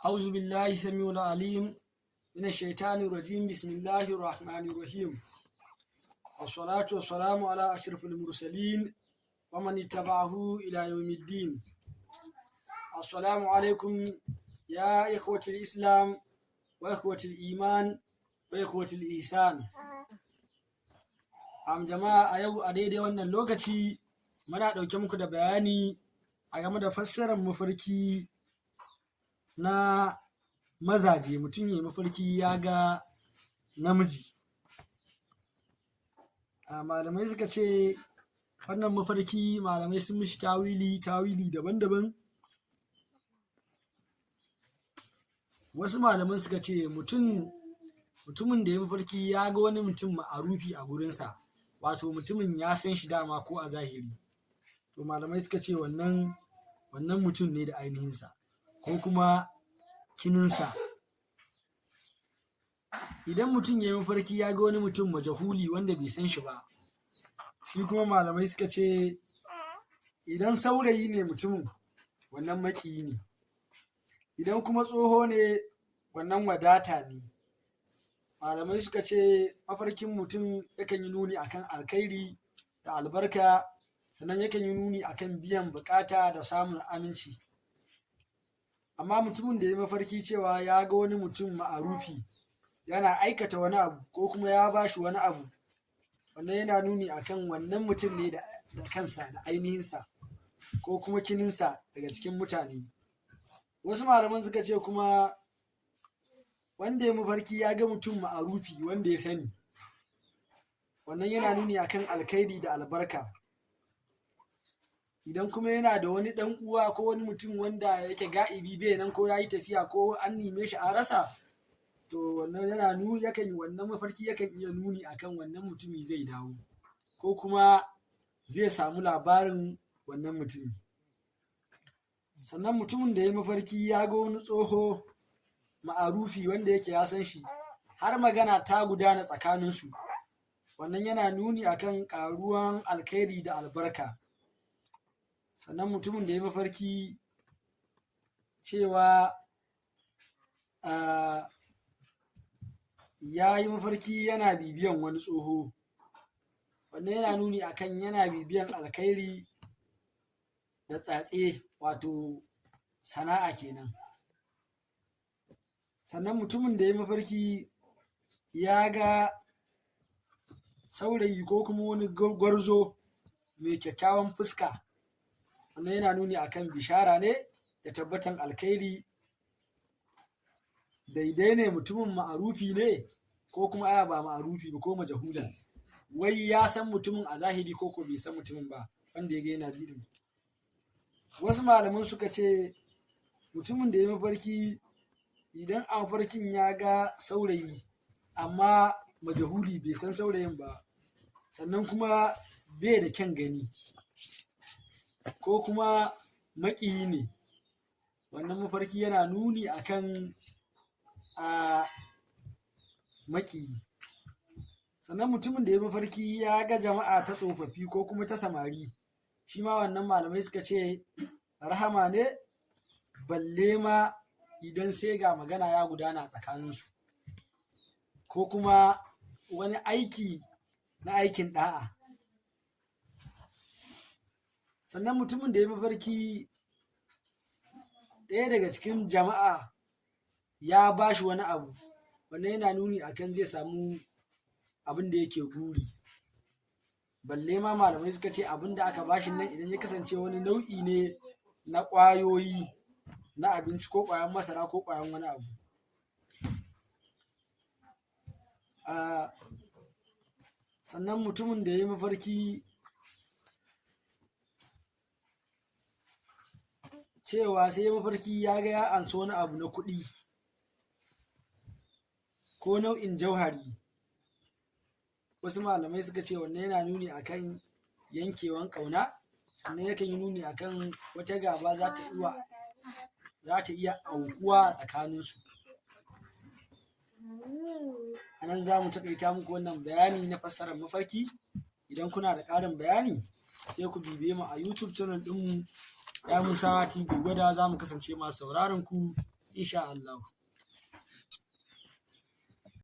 أعوذ بالله السميع العليم من الشيطان الرجيم. بسم الله الرحمن الرحيم، والصلاة والسلام على أشرف المرسلين ومن اتبعه إلى يوم الدين. السلام عليكم يا إخوة الإسلام وإخوة الإيمان وإخوة الإحسان. Jama'a, a yau a daidai wannan lokaci muna ɗauke muku da bayani a game da fassarar mafarki na mazaje. Mutum ya mafarki ya ga namiji. Malamai suka ce wannan mafarki malamai sun mishi tawili daban-daban. Wasu malaman suka ce mutumin da ya mafarki ya ga wani mutum ma'arufi a gurinsa, wato mutumin ya san shi dama ko a zahiri, to malamai suka ce wannan mutum ne da ainihinsa ko kuma kininsa. Idan mutum ya yi mafarki ya ga wani mutum majahuli wanda bai san shi ba, shi kuma malamai suka ce idan saurayi ne mutumin, wannan maƙiyi ne. Idan kuma tsoho ne, wannan wadata ne. Malamai suka ce mafarkin mutum yakan yi nuni akan alkhairi da albarka, sannan yakan yi nuni akan biyan bukata da samun aminci. Amma mutumin da ya mafarki cewa ya ga wani mutum ma'arufi yana aikata wani abu ko kuma ya bashi wani abu, wannan yana nuni akan wannan mutum ne da kansa da ainihinsa ko kuma kininsa daga cikin mutane. Wasu malaman suka ce kuma wanda ya mafarki ya ga mutum ma'arufi wanda ya sani, wannan yana nuni akan alkhairi da albarka. Idan kuma yana da wani ɗan uwa ko wani mutum wanda yake ga'ibi bai nan ko ya yi tafiya ko an neme shi a rasa, to wannan yana nuni wannan mafarki yakan iya nuni akan wannan mutumi zai dawo ko kuma zai samu labarin wannan mutumi. Sannan mutumin da ya mafarki ya ga wani tsoho ma'arufi wanda yake ya san shi, har magana ta gudana tsakaninsu, wannan yana nuni akan ƙaruwan alkhairi da albarka. Sannan mutumin da ya mafarki cewa ya yi mafarki yana bibiyan wani tsoho, wannan yana nuni akan yana bibiyan alkhairi da tsatse, wato sana'a kenan. Sannan mutumin da ya mafarki ya ga saurayi ko kuma wani gwarzo mai kyakkyawan fuska, wannan yana nuni akan bishara ne da tabbatan alkhairi. Daidai ne mutumin ma'arufi ne ko kuma ba ma'arufi ba ko majahula, wai ya san mutumin a zahiri ko bai san mutumin ba, wanda ya ga yana bidin. Wasu malaman suka ce mutumin da ya mafarki, idan a mafarkin ya ga saurayi amma majahuli bai san saurayin ba, sannan kuma bai da kyan gani ko kuma maƙiyi ne, wannan mafarki yana nuni akan maƙiyi. Sannan mutumin da ya mafarki ya ga jama'a ta tsofaffi ko kuma ta samari, shi ma wannan malamai suka ce rahama ne, balle ma idan sai ga magana ya gudana tsakaninsu ko kuma wani aiki na aikin da'a. Sannan mutumin da ya mafarki ɗaya daga cikin jama'a ya ba shi wani abu, wannan yana nuni akan zai samu abin da yake buri. Balle ma malamai suka ce abin da aka bashi nan idan ya kasance wani nau'i ne na ƙwayoyi na abinci ko ƙwayan masara ko ƙwayan wani abu. Sannan mutumin da ya mafarki cewa sai mafarki ya ga ya ansa wani abu na kuɗi ko nau'in jauhari, wasu malamai suka ce wannan yana nuni akan yankewan ƙauna, sannan yakan yi nuni akan wata gaba za ta iya aukuwa a tsakaninsu. A nan za mu taƙaita muku wannan bayani na fassarar mafarki. Idan kuna da ƙarin bayani sai ku bibiye mu a YouTube channel ɗinmu ya Musa TV Gwada. Za mu kasance masu sauraron ku. insha Allah.